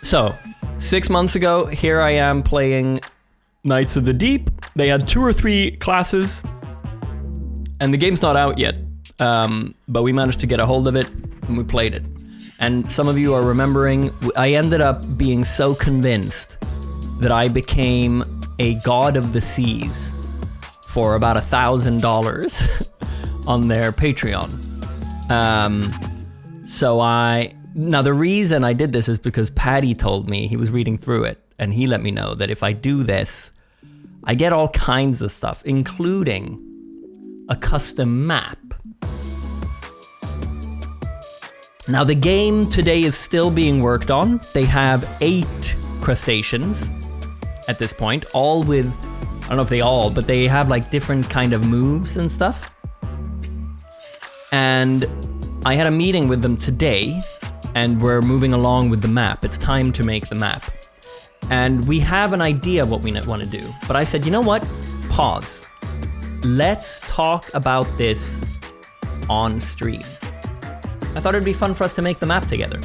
So, 6 months ago, here I am playing Knights of the Deep. They had 2 or 3 classes, and the game's not out yet. But we managed to get a hold of it, and we played it. And some of you are remembering, I ended up being so convinced that I became a god of the seas for about $1,000 on their Patreon. Now the reason I did this is because Patty told me, he was reading through it, and he let me know that if I do this, I get all kinds of stuff, including a custom map. Now the game today is still being worked on. They have 8 crustaceans at this point, all with, I don't know if they all, but they have like different kind of moves and stuff. And I had a meeting with them today, and we're moving along with the map. It's time to make the map. And we have an idea of what we want to do. But I said, you know what? Pause. Let's talk about this on stream. I thought it'd be fun for us to make the map together.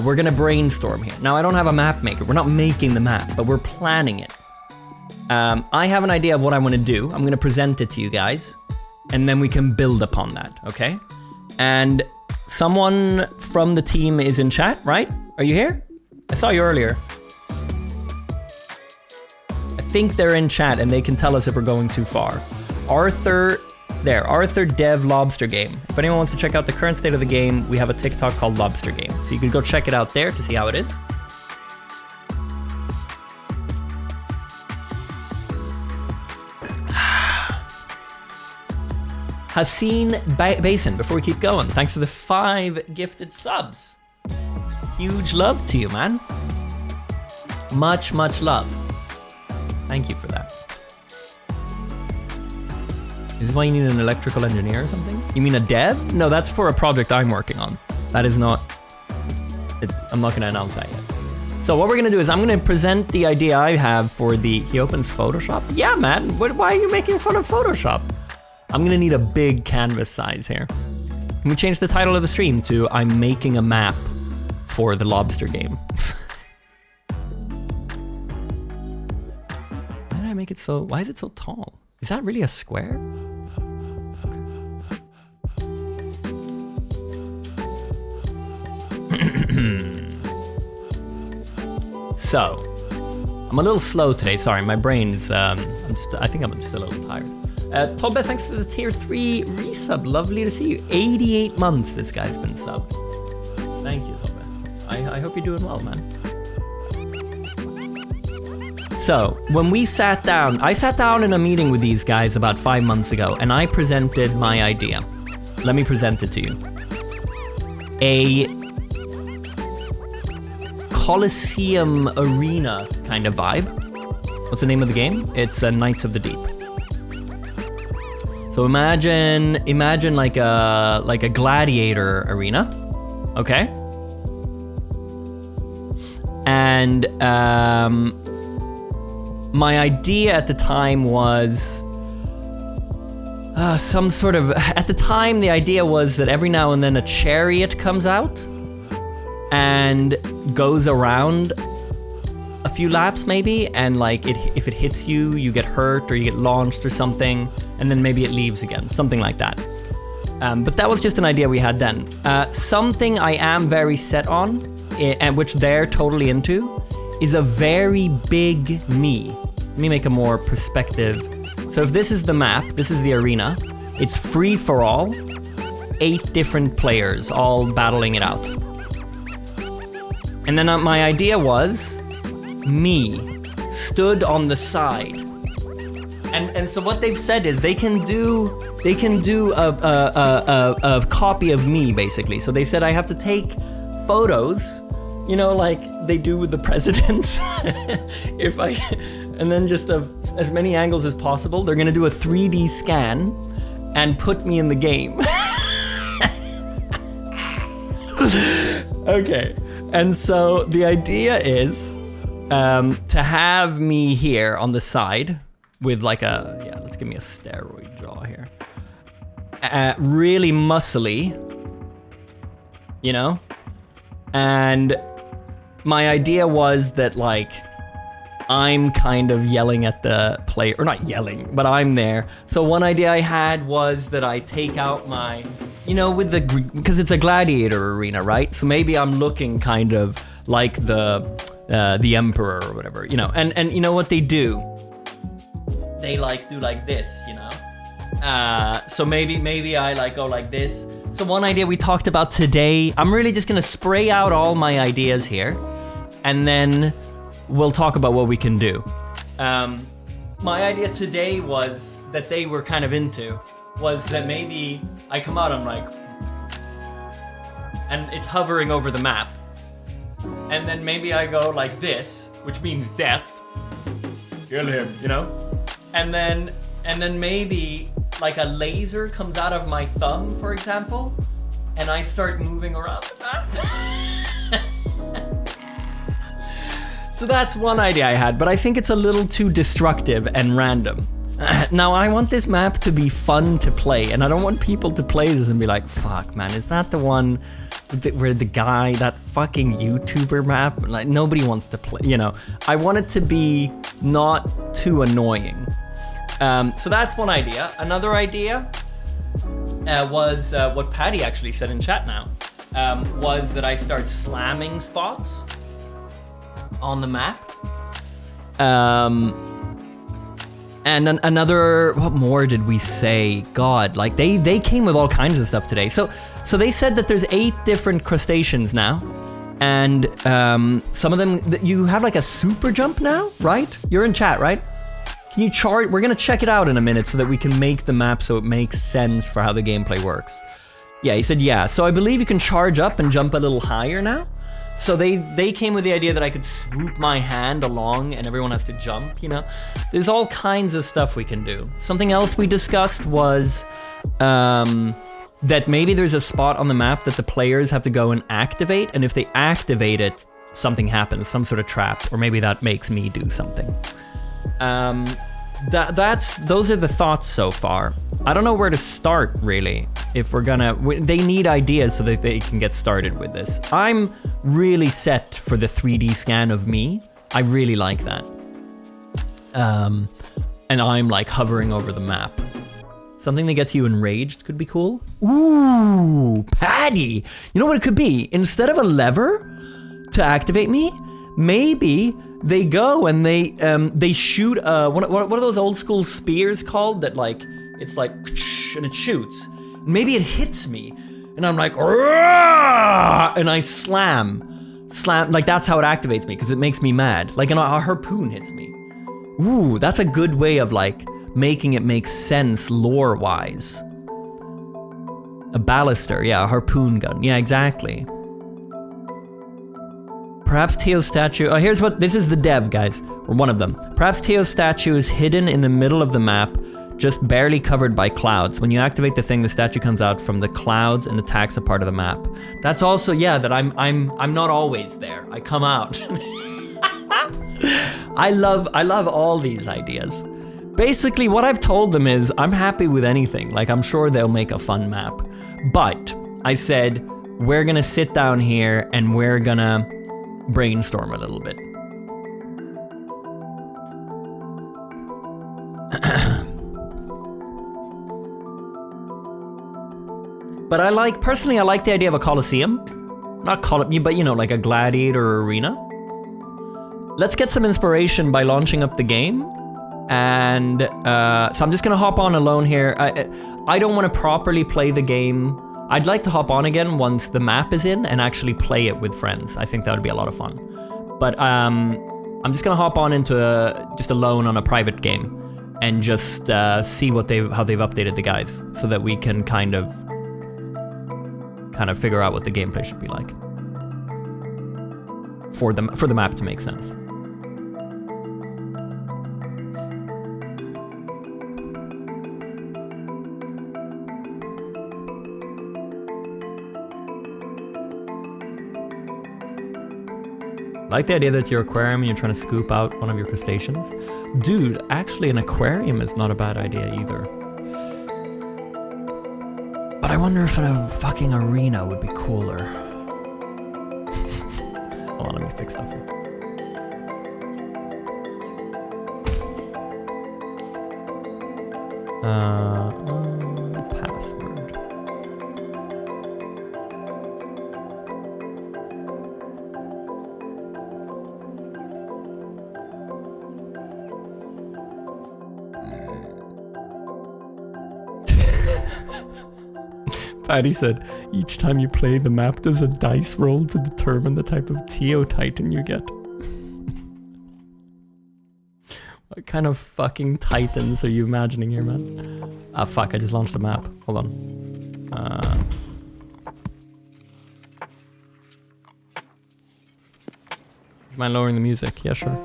We're gonna brainstorm here. Now, I don't have a map maker. We're not making the map, but we're planning it. I have an idea of what I want to do. I'm gonna present it to you guys, and then we can build upon that, okay? And someone from the team is in chat, right? Are you here? I saw you earlier. I think they're in chat and they can tell us if we're going too far. Arthur Dev Lobster Game. If anyone wants to check out the current state of the game, we have a TikTok called Lobster Game. So you can go check it out there to see how it is. Haseen Basin, before we keep going, thanks for the 5 gifted subs. Huge love to you, man. Much, much love. Thank you for that. Is this why you need an electrical engineer or something? You mean a dev? No, that's for a project I'm working on. That is not... I'm not gonna announce that yet. So what we're gonna do is I'm gonna present the idea I have for the... He opens Photoshop? Yeah, man. Why are you making fun of Photoshop? I'm gonna need a big canvas size here. Can we change the title of the stream to I'm making a map for the lobster game? Why did I make it so... Why is it so tall? Is that really a square? So, I'm a little slow today, sorry, my brain's, I think I'm just a little tired. Tobbe, thanks for the tier 3 resub, lovely to see you. 88 months this guy's been subbed. Thank you, Tobbe. I hope you're doing well, man. So, when we sat down, I sat down in a meeting with these guys about 5 months ago, and I presented my idea. Let me present it to you. A Colosseum arena kind of vibe. What's the name of the game? It's Knights of the Deep. So imagine like a gladiator arena, okay? And my idea at the time was some sort of. At the time, the idea was that every now and then a chariot comes out and goes around a few laps maybe, and like if it hits you, you get hurt or you get launched or something, and then maybe it leaves again, something like that. But that was just an idea we had then. Something I am very set on, and which they're totally into, is a very big me. Let me make a more perspective. So if this is the map, this is the arena, it's free for all, 8 different players all battling it out. And then my idea was me stood on the side. And so what they've said is they can do a copy of me basically. So they said I have to take photos, you know, like they do with the presidents. And then just as many angles as possible. They're gonna do a 3D scan and put me in the game. Okay. And so the idea is to have me here on the side with like let's give me a steroid jaw here. Really muscly, you know? And my idea was that like I'm kind of yelling at the player, or not yelling, but I'm there. So one idea I had was that I take out my, with because it's a gladiator arena, right? So maybe I'm looking kind of like the emperor or whatever, and you know what they do? They like do like this, so maybe I like go like this. So one idea we talked about today, I'm really just gonna spray out all my ideas here, and then we'll talk about what we can do. My idea today was that they were kind of into, was that maybe I come out, I'm like, and it's hovering over the map. And then maybe I go like this, which means death. Kill him, And then maybe like a laser comes out of my thumb, for example, and I start moving around the map. So that's one idea I had, but I think it's a little too destructive and random. Now I want this map to be fun to play, and I don't want people to play this and be like, fuck man, is that the one where the guy, that fucking YouTuber map? Like nobody wants to play, I want it to be not too annoying. So that's one idea. Another idea was what Patty actually said in chat now, was that I start slamming spots on the map. And another, what more did we say? God, like they came with all kinds of stuff today. So they said that there's 8 different crustaceans now, and some of them, you have like a super jump now, right? You're in chat, right? Can you charge? We're gonna check it out in a minute so that we can make the map so it makes sense for how the gameplay works. Yeah, he said yeah. So I believe you can charge up and jump a little higher now. So they came with the idea that I could swoop my hand along and everyone has to jump, There's all kinds of stuff we can do. Something else we discussed was that maybe there's a spot on the map that the players have to go and activate, and if they activate it, something happens, some sort of trap, or maybe that makes me do something. Those are the thoughts so far. I don't know where to start, really. If we're gonna, they need ideas so that they can get started with this. I'm really set for the 3D scan of me. I really like that. And I'm like hovering over the map. Something that gets you enraged could be cool. Ooh, Patty. You know what it could be? Instead of a lever to activate me, maybe they go and they shoot what are those old school spears called that like it's like and it shoots. Maybe it hits me and I'm like and I slam like that's how it activates me because it makes me mad. Like a harpoon hits me. Ooh, that's a good way of like making it make sense lore wise. A baluster, yeah, a harpoon gun, yeah, exactly. Perhaps Teo's statue, here's what, this is the dev, guys, or one of them. Perhaps Teo's statue is hidden in the middle of the map, just barely covered by clouds. When you activate the thing, the statue comes out from the clouds and attacks a part of the map. That's also, yeah, that I'm not always there. I come out. I love all these ideas. Basically, what I've told them is I'm happy with anything. Like, I'm sure they'll make a fun map. But I said, we're gonna sit down here and we're gonna brainstorm a little bit. But I like the idea of a coliseum. Not but like a gladiator arena. Let's get some inspiration by launching up the game. And so I'm just gonna hop on alone here. I don't wanna properly play the game. I'd like to hop on again once the map is in and actually play it with friends. I think that would be a lot of fun. But I'm just gonna hop on into just alone on a private game and just see how they've updated the guys so that we can kind of figure out what the gameplay should be like for the map to make sense. I like the idea that it's your aquarium and you're trying to scoop out one of your crustaceans. Dude, actually an aquarium is not a bad idea either. But I wonder if a fucking arena would be cooler. Hold on, let me fix stuff here. Password. Patty said, each time you play the map, there's a dice roll to determine the type of Teotitan you get. What kind of fucking titans are you imagining here, man? Ah, fuck, I just launched a map. Hold on. You mind lowering the music? Yeah, sure.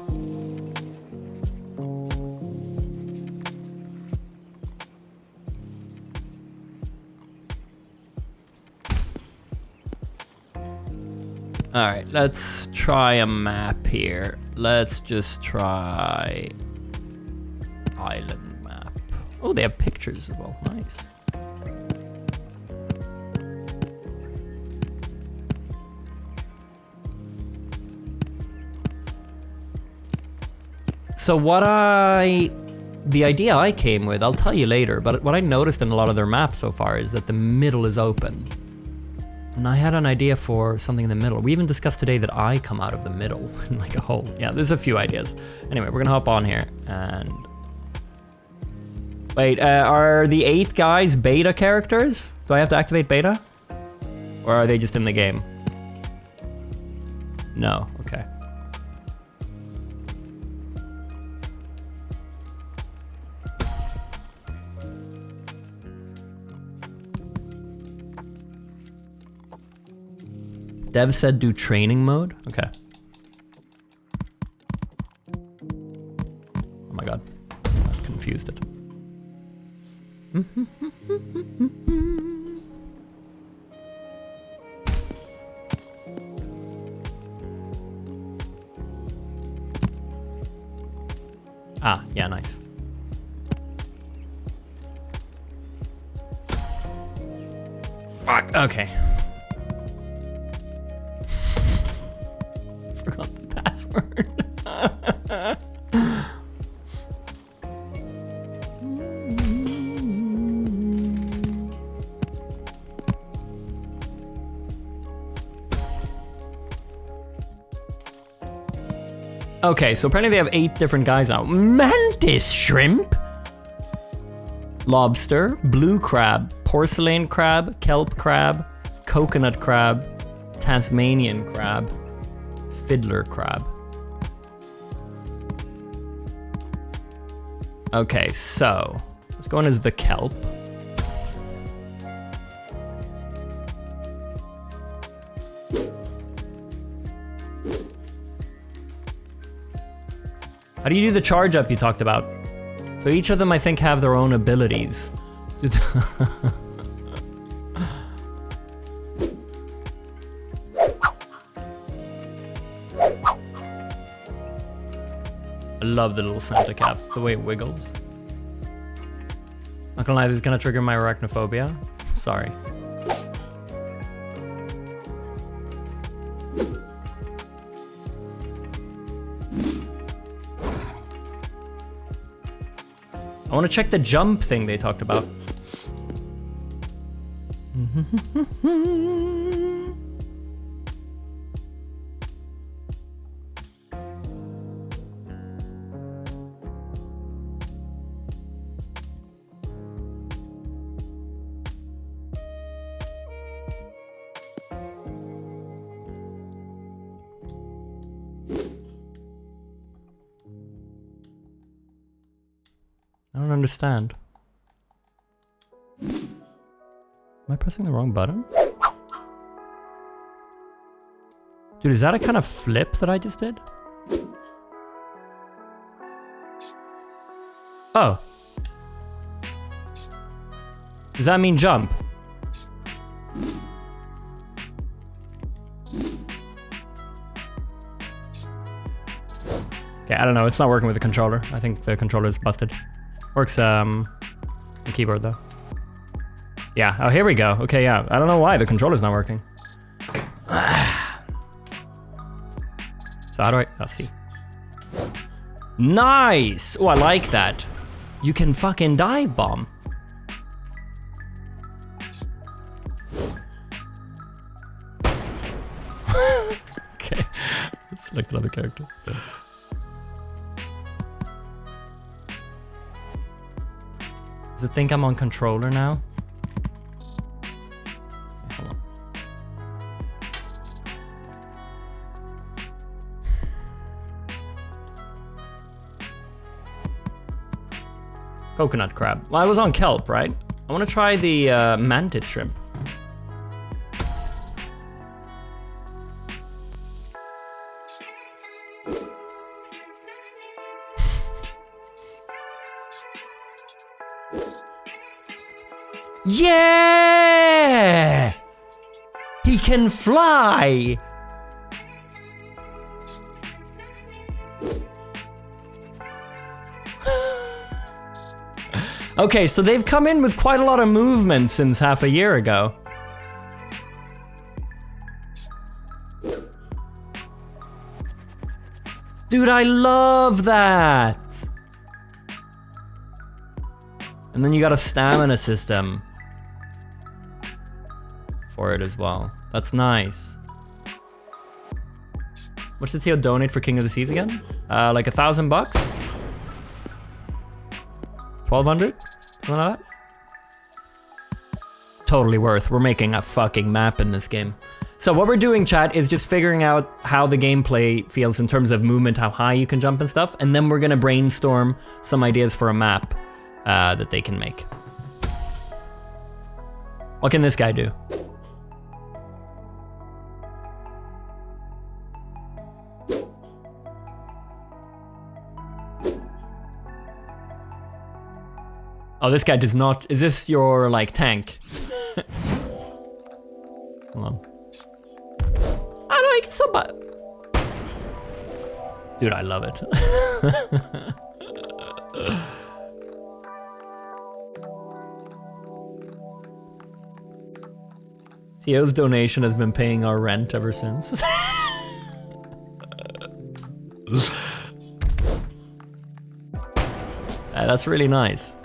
Alright, let's try a map here. Let's just try island map. Oh, they have pictures as well. Nice. So the idea I came with, I'll tell you later, but what I noticed in a lot of their maps so far is that the middle is open. And I had an idea for something in the middle. We even discussed today that I come out of the middle in like a hole. Yeah, there's a few ideas. Anyway, we're gonna hop on here and... Wait, are the 8 guys beta characters? Do I have to activate beta? Or are they just in the game? No, okay. Dev said do training mode? Okay. Oh my god. I confused it. Ah, yeah, nice. Fuck, okay. Forgot the password. Okay, so apparently they have 8 different guys out. Mantis shrimp, lobster, blue crab, porcelain crab, kelp crab, coconut crab, Tasmanian crab, fiddler crab. Okay, so let's go in as the kelp. How do you do the charge up you talked about? So each of them I think have their own abilities. I love the little Santa cap, the way it wiggles. Not gonna lie, this is gonna trigger my arachnophobia. Sorry. I wanna check the jump thing they talked about. I don't understand. Am I pressing the wrong button? Dude, is that a kind of flip that I just did? Oh. Does that mean jump? Okay, I don't know. It's not working with the controller. I think the controller is busted. Works, the keyboard though. Yeah, oh, here we go. Okay, yeah. I don't know why the controller's not working. So how do I see? Nice! Oh, I like that. You can fucking dive bomb. Okay, let's select another character. Does it think I'm on controller now? Okay, hold on. Coconut crab. Well, I was on kelp, right? I want to try the mantis shrimp. Yeah! He can fly! Okay, so they've come in with quite a lot of movement since half a year ago. Dude, I love that! And then you got a stamina system for it as well. That's nice. What's the Theo donate for King of the Seas again? Like $1,000 bucks? 1,200? Something like that? Totally worth. We're making a fucking map in this game. So what we're doing, chat, is just figuring out how the gameplay feels in terms of movement, how high you can jump and stuff, and then we're gonna brainstorm some ideas for a map that they can make. What can this guy do? Oh, this guy does not. Is this your, like, tank? Hold on. I know, it's so bad. Dude, I love it. Theo's donation has been paying our rent ever since. That's really nice.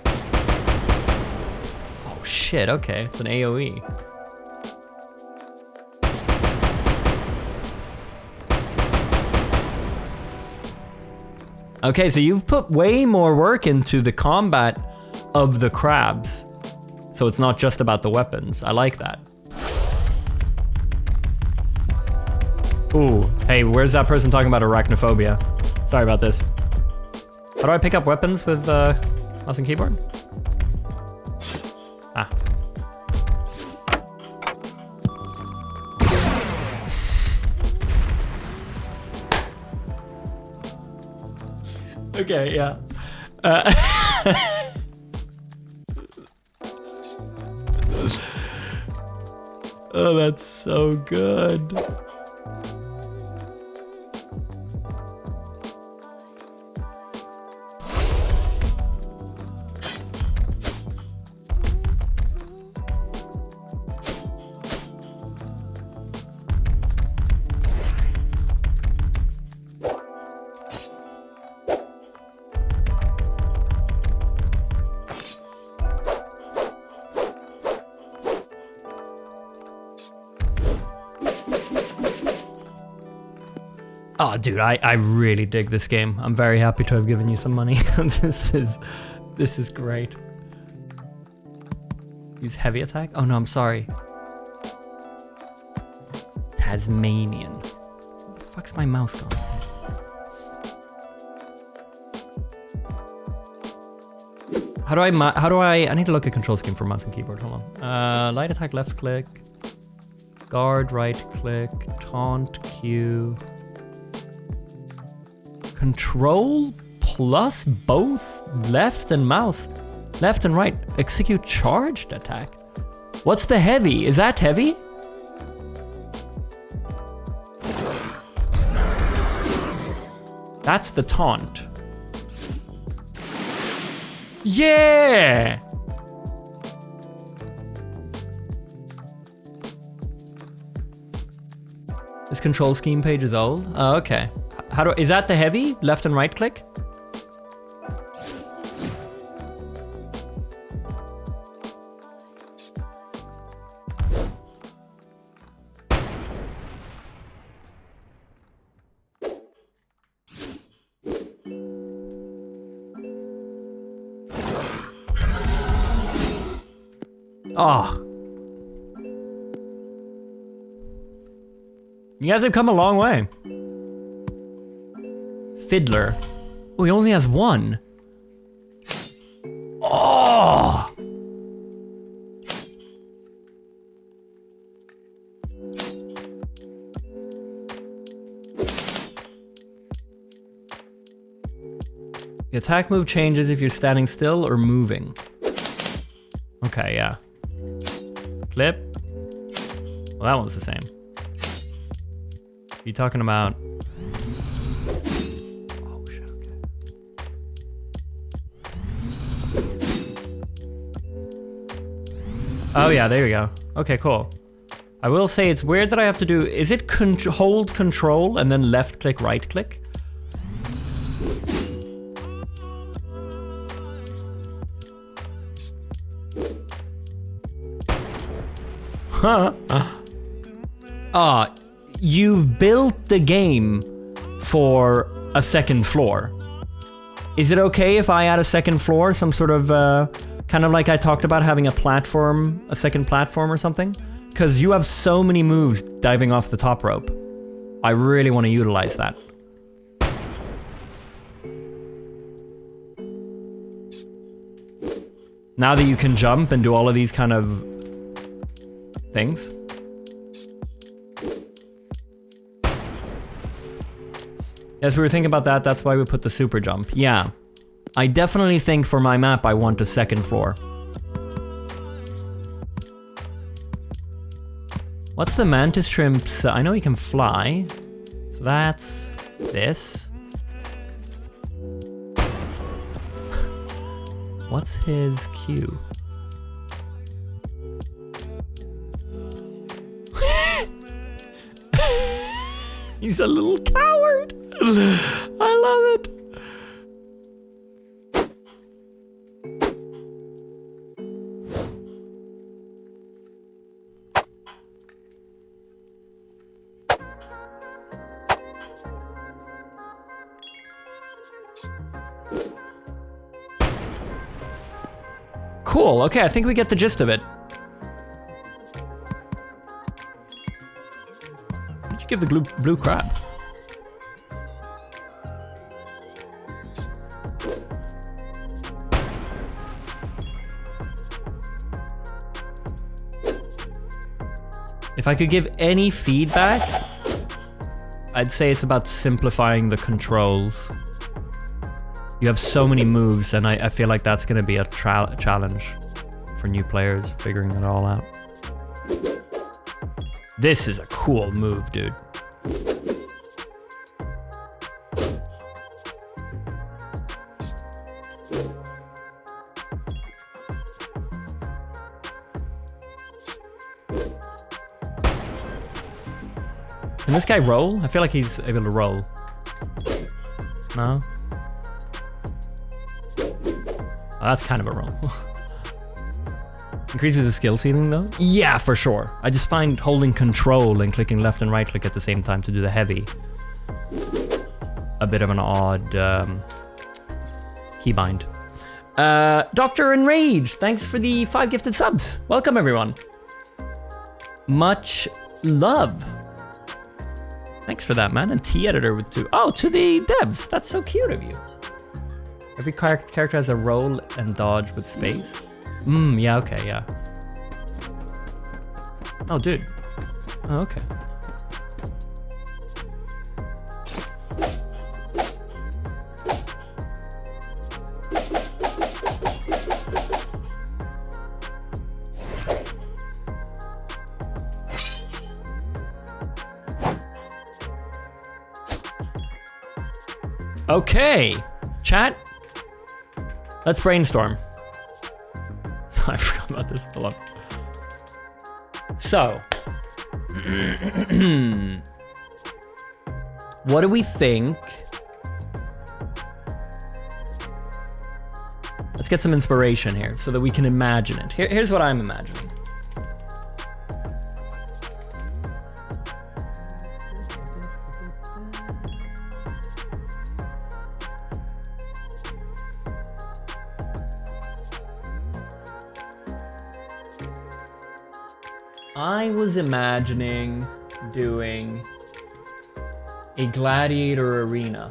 Shit, okay, it's an AoE. Okay, so you've put way more work into the combat of the crabs. So it's not just about the weapons. I like that. Ooh, hey, where's that person talking about arachnophobia? Sorry about this. How do I pick up weapons with mouse and keyboard? Ah. Okay, yeah. Oh, that's so good. Oh, dude, I really dig this game. I'm very happy to have given you some money. This is great. Use heavy attack? Oh no, I'm sorry. Tasmanian. Where the fuck's my mouse gone? How do I need to look at control scheme for mouse and keyboard, hold on. Light attack, left click. Guard, right click. Taunt, Q. Control plus both left and mouse. Left and right. Execute charged attack. What's the heavy? Is that heavy? That's the taunt. Yeah! This control scheme page is old? Oh, okay. is that the heavy? Left and right click? Oh. You guys have come a long way. Fiddler. Oh, he only has one. Oh! The attack move changes if you're standing still or moving. Okay, yeah. Clip. Well, that one's the same. You talking about? Oh shit. Okay. Oh yeah, there you go. Okay, cool. I will say it's weird that I have to do. Is it hold control and then left click, right click? Huh. You've built the game for a second floor. Is it okay if I add a second floor? Some sort of, kind of like I talked about having a platform, a second platform or something? Because you have so many moves diving off the top rope. I really want to utilize that. Now that you can jump and do all of these kind of things. Yes, we were thinking about that. That's why we put the super jump. Yeah. I definitely think for my map, I want a second floor. What's the mantis shrimp's? I know he can fly. So that's this. What's his Q? He's a little coward. I love it. Cool, okay, I think we get the gist of it. What did you give the blue crab? If I could give any feedback, I'd say it's about simplifying the controls. You have so many moves, and I feel like that's gonna be a challenge for new players, figuring it all out. This is a cool move, dude. Can this guy roll? I feel like he's able to roll. No? Oh, that's kind of a roll. Increases the skill ceiling though? Yeah, for sure. I just find holding control and clicking left and right click at the same time to do the heavy a bit of an odd keybind. Dr. Enrage, thanks for the 5 gifted subs. Welcome everyone. Much love. Thanks for that, man. And T-Editor with 2. Oh, to the devs. That's so cute of you. Every character has a roll and dodge with space. Yeah, okay, yeah. Oh, dude. Oh, okay. Okay, chat. Let's brainstorm. I forgot about this. Hold on. So, What do we think? Let's get some inspiration here so that we can imagine it. Here's what I'm imagining. I was imagining doing a gladiator arena.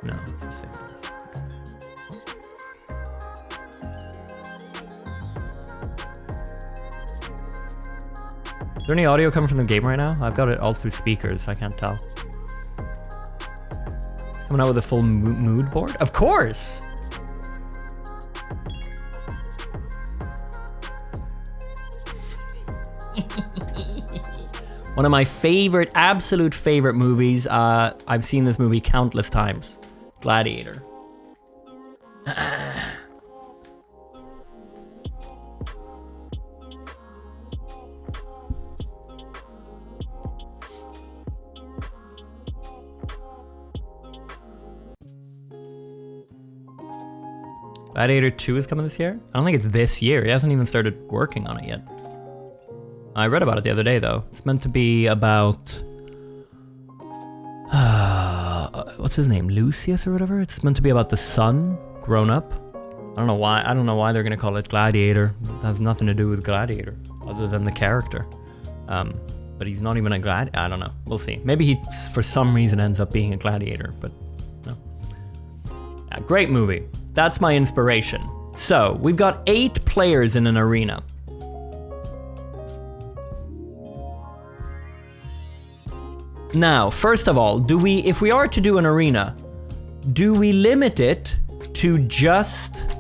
No, it's the same. Is there any audio coming from the game right now? I've got it all through speakers, I can't tell. Coming out with a full mood board? Of course! One of my favorite, absolute favorite movies. I've seen this movie countless times. Gladiator. Gladiator 2 is coming this year? I don't think it's this year. He hasn't even started working on it yet. I read about it the other day, though. It's meant to be about... what's his name? Lucius or whatever? It's meant to be about the son grown up. I don't know why they're gonna call it Gladiator. It has nothing to do with Gladiator, other than the character. But he's not even a gladiator. I don't know. We'll see. Maybe he, for some reason, ends up being a gladiator, but no. Yeah, great movie. That's my inspiration. So, we've got 8 players in an arena. Now, first of all, if we are to do an arena, do we limit it to just,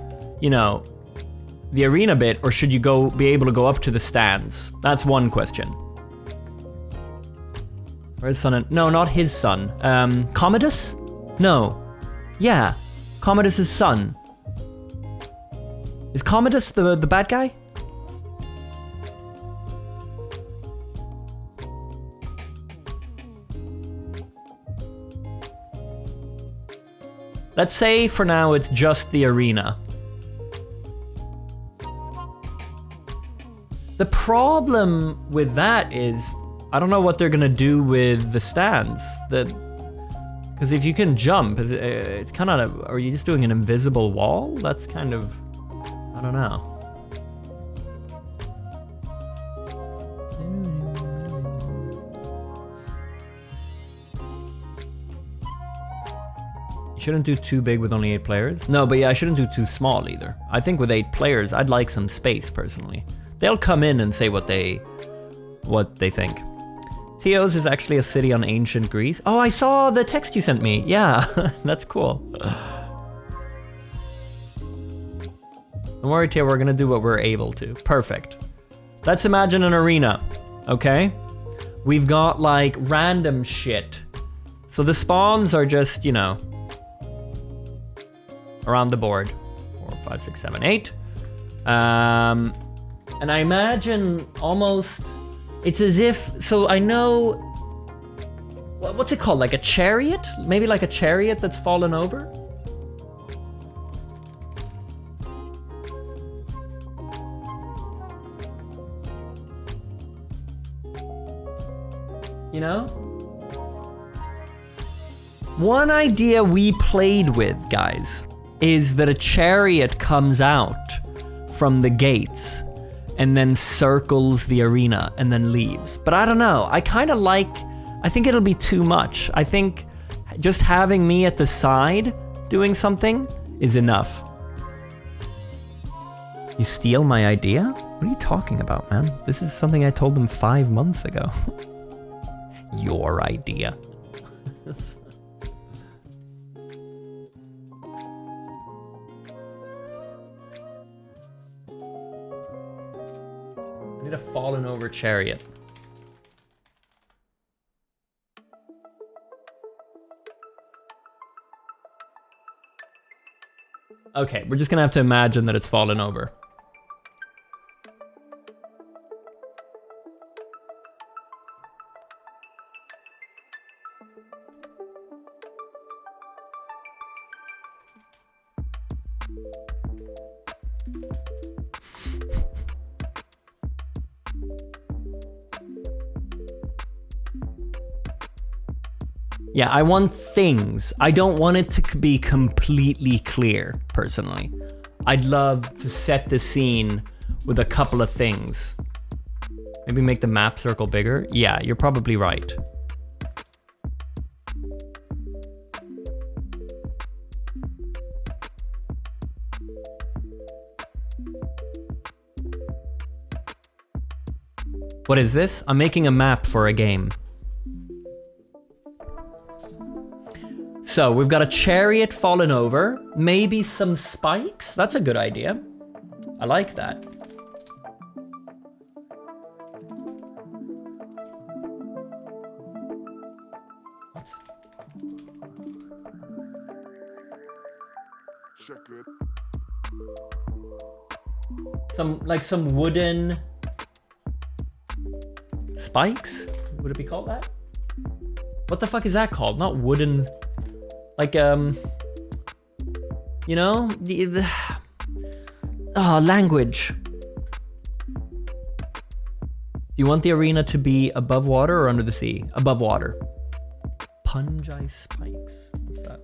you know, the arena bit, or should you be able to go up to the stands? That's one question. Where's son? No, not his son. Commodus? No. Yeah, Commodus's son. Is Commodus the bad guy? Let's say for now it's just the arena. The problem with that is, I don't know what they're gonna do with the stands. Because if you can jump, it's kind of, are you just doing an invisible wall? That's kind of, I don't know. You shouldn't do too big with only 8 players. No, but yeah, I shouldn't do too small either. I think with 8 players, I'd like some space personally. They'll come in and say what they think. Teos is actually a city on ancient Greece. Oh, I saw the text you sent me. Yeah, that's cool. Don't worry, Teo, we're gonna do what we're able to. Perfect. Let's imagine an arena, okay? We've got like random shit. So the spawns are just, you know, around the board. 4, 5, 6, 7, 8. And I imagine almost, it's as if, so I know, what's it called? Like a chariot? Maybe like a chariot that's fallen over? You know? One idea we played with, guys, is that a chariot comes out from the gates and then circles the arena and then leaves. But I don't know, I think it'll be too much. I think just having me at the side doing something is enough. You steal my idea? What are you talking about, man? This is something I told them 5 months ago. Your idea. I need a fallen over chariot. Okay, we're just gonna have to imagine that it's fallen over. Yeah, I want things. I don't want it to be completely clear, personally. I'd love to set the scene with a couple of things. Maybe make the map circle bigger? Yeah, you're probably right. What is this? I'm making a map for a game. So we've got a chariot fallen over, maybe some spikes. That's a good idea. I like that. Check it. Some wooden spikes? Would it be called that? What the fuck is that called? Not wooden. Like, you know, language. Do you want the arena to be above water or under the sea? Above water. Pungi spikes. What's that?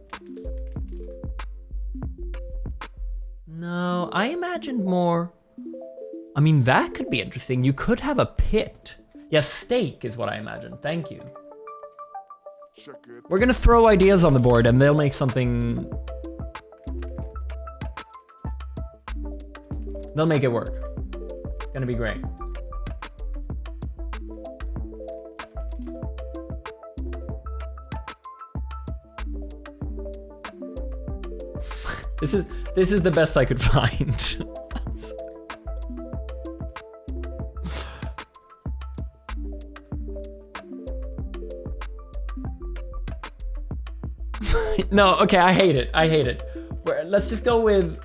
No, I imagined more. I mean, that could be interesting. You could have a pit. Yeah, steak is what I imagined. Thank you. We're gonna throw ideas on the board and they'll make something. They'll make it work. It's gonna be great. This is the best I could find. No, okay, I hate it. I hate it. Let's just go with...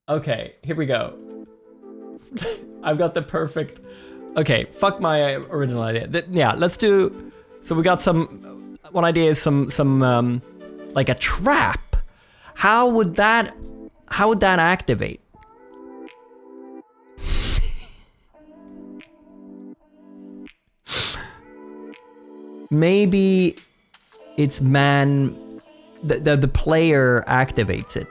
Okay, here we go. I've got the perfect... Okay, fuck my original idea. Yeah, let's do... So we got some... One idea is some like a trap. How would that activate? Maybe it's the player activates it.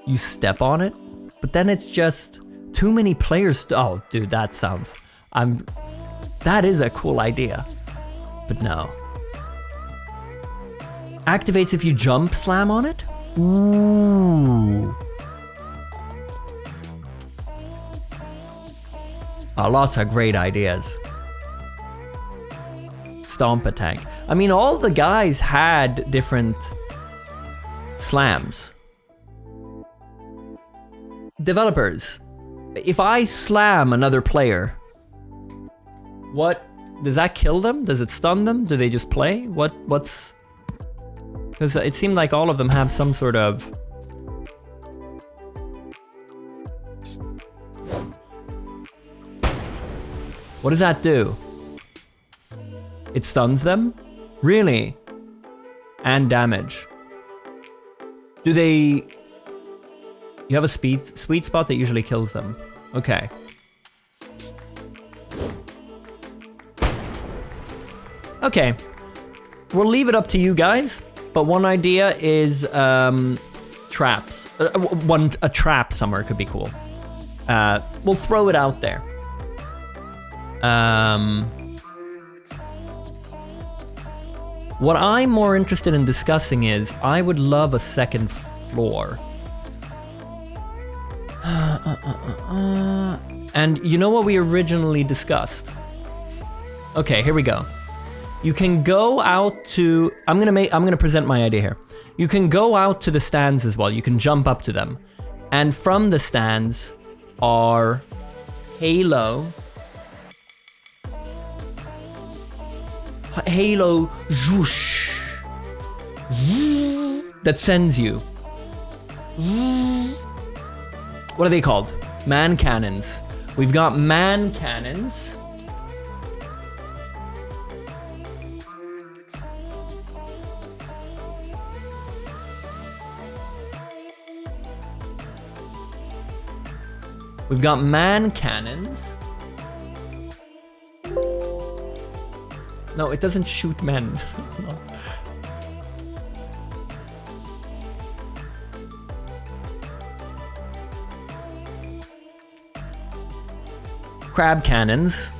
You step on it, but then it's just too many players. Oh, dude, that sounds... that is a cool idea, but no. Activates if you jump slam on it? Ooh. Oh, lots of great ideas. Stomp attack. I mean, all the guys had different slams. Developers, if I slam another player, what does that kill them? Does it stun them? Do they just play? What's... Because it seemed like all of them have some sort of... What does that do? It stuns them? Really? And damage. Do they... You have a sweet spot that usually kills them. Okay. Okay. We'll leave it up to you guys, but one idea is traps. A trap somewhere could be cool. We'll throw it out there. What I'm more interested in discussing is, I would love a second floor. And you know what we originally discussed? Okay, here we go. You can go out to... I'm gonna present my idea here. You can go out to the stands as well. You can jump up to them. And from the stands are Halo Zhoosh that sends you. What are they called? Man cannons. We've got man cannons. We've got man cannons. No, it doesn't shoot men. No. Crab cannons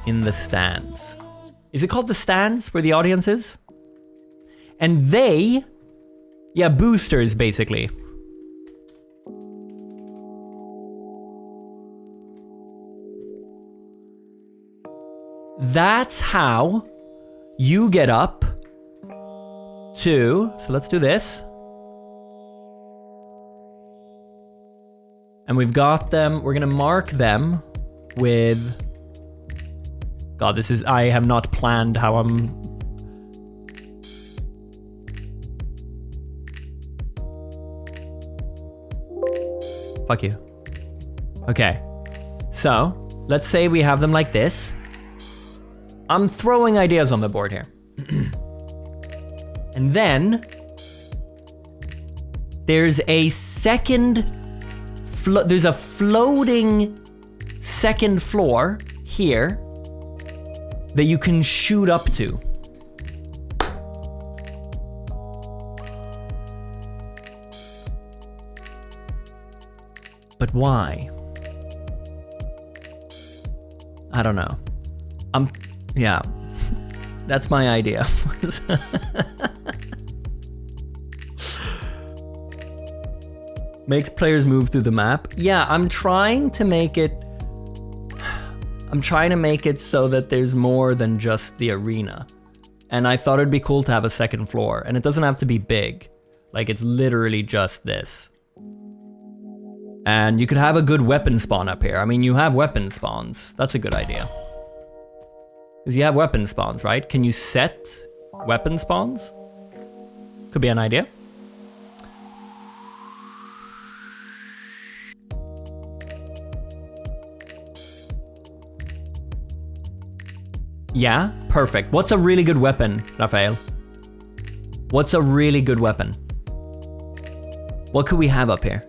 in the stands. Is it called the stands where the audience is? And they, yeah, boosters basically. That's how you get up to, so let's do this. And we've got them, we're gonna mark them with, God, this is, I have not planned how I'm, fuck you. Okay, so let's say we have them like this. I'm throwing ideas on the board here. And then there's a second, there's a floating second floor here that you can shoot up to. But why? I don't know. Yeah, that's my idea. Makes players move through the map. Yeah, I'm trying to make it so that there's more than just the arena. And I thought it'd be cool to have a second floor, and it doesn't have to be big. Like, it's literally just this. And you could have a good weapon spawn up here. I mean, you have weapon spawns. That's a good idea. Because you have weapon spawns, right? Can you set weapon spawns? Could be an idea. Yeah, perfect. What's a really good weapon, Raphael? What's a really good weapon? What could we have up here?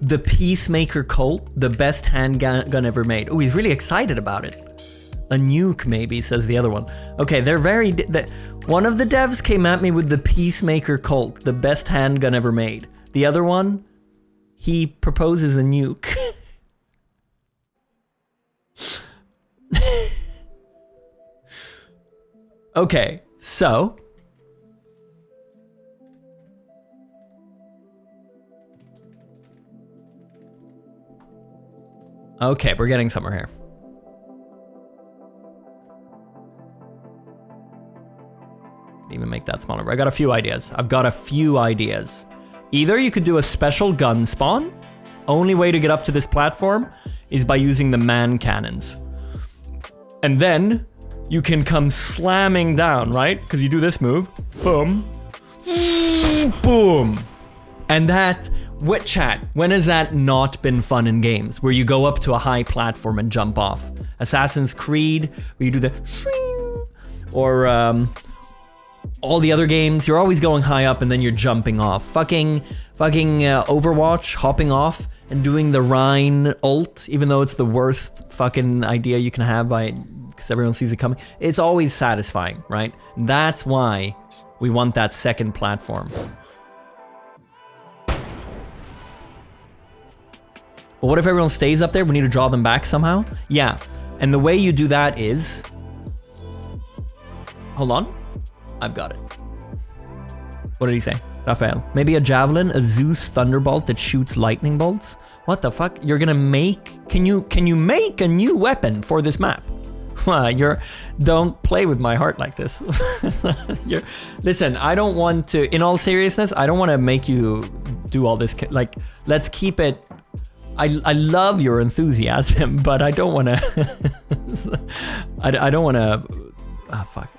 The Peacemaker Colt, the best handgun ever made. Oh, he's really excited about it. A nuke, maybe, says the other one. Okay, they're very... one of the devs came at me with the Peacemaker Colt, the best handgun ever made. The other one, he proposes a nuke. Okay, so... Okay, we're getting somewhere here. Even make that smaller. I got a few ideas. Either you could do a special gun spawn. Only way to get up to this platform is by using the man cannons. And then you can come slamming down, right? Because you do this move. Boom. Boom. And that, what chat, when has that not been fun in games? Where you go up to a high platform and jump off. Assassin's Creed, where you do the shing, or all the other games, you're always going high up and then you're jumping off. Fucking Overwatch, hopping off and doing the Rhine ult, even though it's the worst fucking idea you can have because everyone sees it coming. It's always satisfying, right? That's why we want that second platform. But what if everyone stays up there? We need to draw them back somehow? Yeah, and the way you do that is... Hold on. I've got it. What did he say? Raphael. Maybe a javelin, a Zeus thunderbolt that shoots lightning bolts? What the fuck? You're gonna make... Can you make a new weapon for this map? Don't play with my heart like this. Listen, I don't want to, in all seriousness, I don't want to make you do all this, like, let's keep it, I love your enthusiasm, but I don't want to, I don't want to, fuck.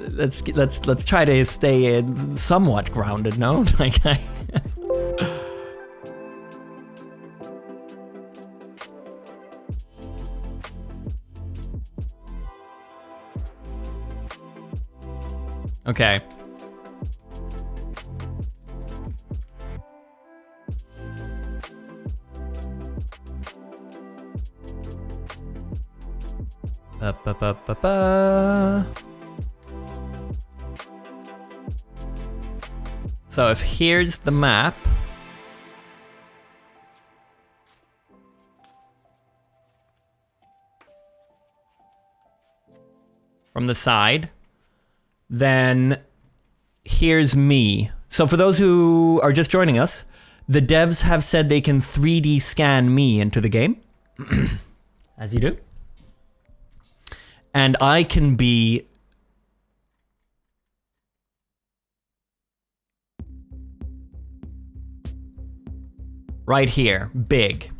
Let's try to stay somewhat grounded, no? Like, okay. So if here's the map, from the side, then here's me. So for those who are just joining us, the devs have said they can 3D scan me into the game, as you do. And I can be right here, big.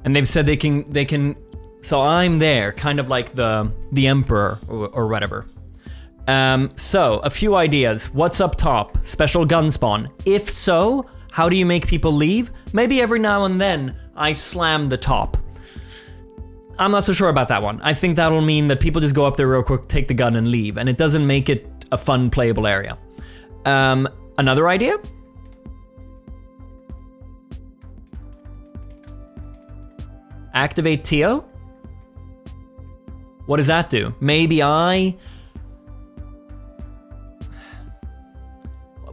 And they've said they can, so I'm there, kind of like the emperor or whatever. So a few ideas. What's up top? Special gun spawn. If so, how do you make people leave? Maybe every now and then I slam the top. I'm not so sure about that one. I think that'll mean that people just go up there real quick, take the gun and leave, and it doesn't make it a fun playable area. Another idea? Activate Tio? What does that do? Maybe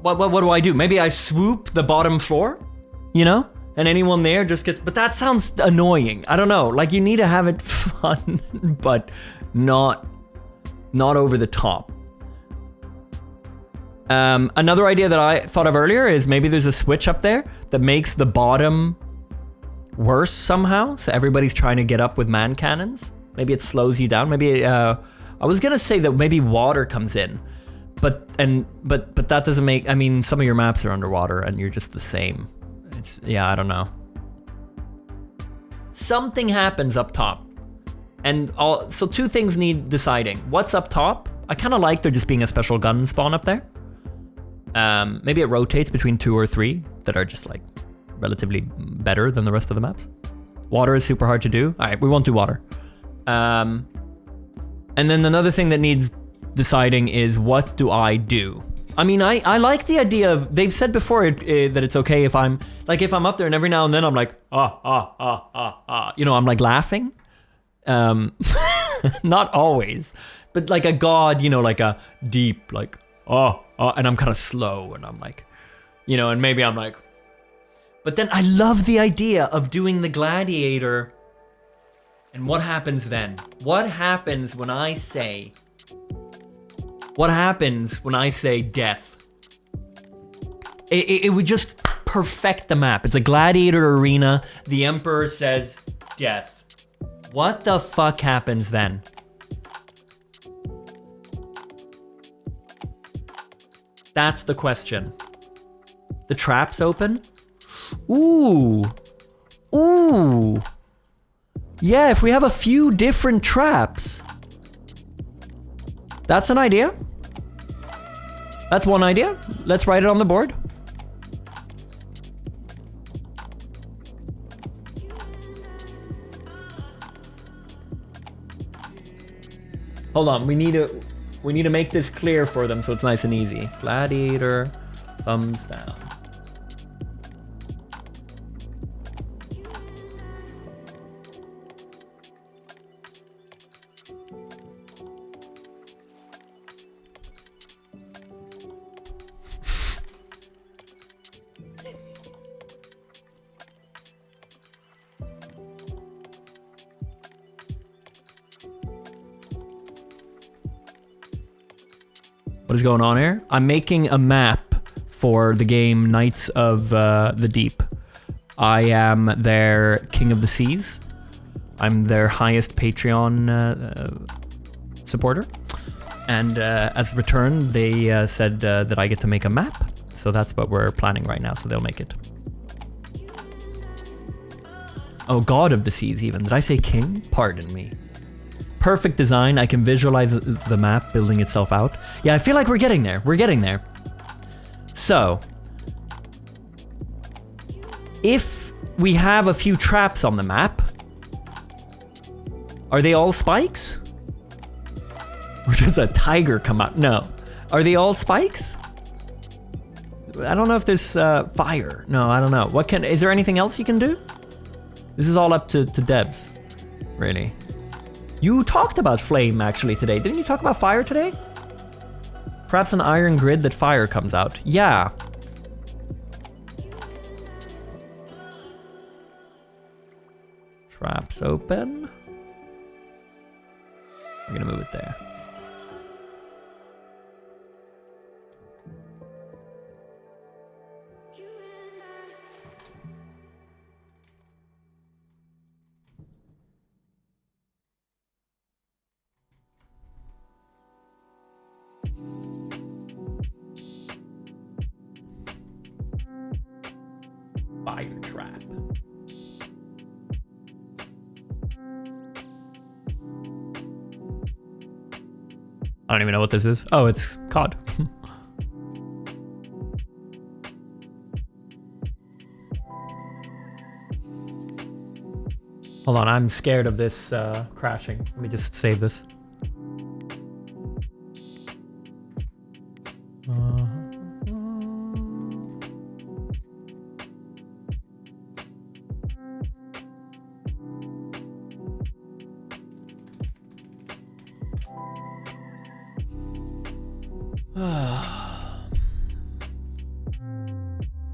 what do I do? Maybe I swoop the bottom floor, you know? And anyone there just gets, but that sounds annoying. I don't know, like you need to have it fun, but not over the top. Another idea that I thought of earlier is maybe there's a switch up there that makes the bottom worse somehow. So everybody's trying to get up with man cannons. Maybe it slows you down. Maybe, I was gonna say that maybe water comes in. But that doesn't make, I mean, some of your maps are underwater and you're just the same. It's, yeah, I don't know. Something happens up top. And so two things need deciding. What's up top? I kind of like there just being a special gun spawn up there. Maybe it rotates between 2 or 3 that are just like relatively better than the rest of the maps. Water is super hard to do. All right, we won't do water. And then another thing that needs deciding is what do I do? I mean, I like the idea of, they've said before that it's okay if I'm up there and every now and then I'm like, you know, I'm like laughing. Not always, but like a god, you know, like a deep, like, and I'm kind of slow and I'm like, you know, and maybe I'm like, but then I love the idea of doing the gladiator. And what happens then? What happens when I say death? It would just perfect the map. It's a gladiator arena. The emperor says death. What the fuck happens then? That's the question. The traps open? Ooh. Yeah, if we have a few different traps. That's an idea. That's one idea. Let's write it on the board. Hold on, we need to make this clear for them so it's nice and easy. Gladiator, thumbs down. What is going on here? I'm making a map for the game Knights of the Deep. I am their King of the Seas. I'm their highest Patreon supporter. And as return, they said that I get to make a map. So that's what we're planning right now, so they'll make it. Oh, God of the Seas even. Did I say king? Pardon me. Perfect design. I can visualize the map building itself out. Yeah, I feel like we're getting there. We're getting there. So, if we have a few traps on the map, are they all spikes? Or does a tiger come out? No. Are they all spikes? I don't know if there's fire. No, I don't know. Is there anything else you can do? This is all up to devs, really. You talked about flame actually today. Didn't you talk about fire today? Perhaps an iron grid that fire comes out. Yeah. Traps open. I'm gonna move it there. Fire trap. I don't even know what this is. Oh, it's COD. Hold on, I'm scared of this crashing. Let me just save this.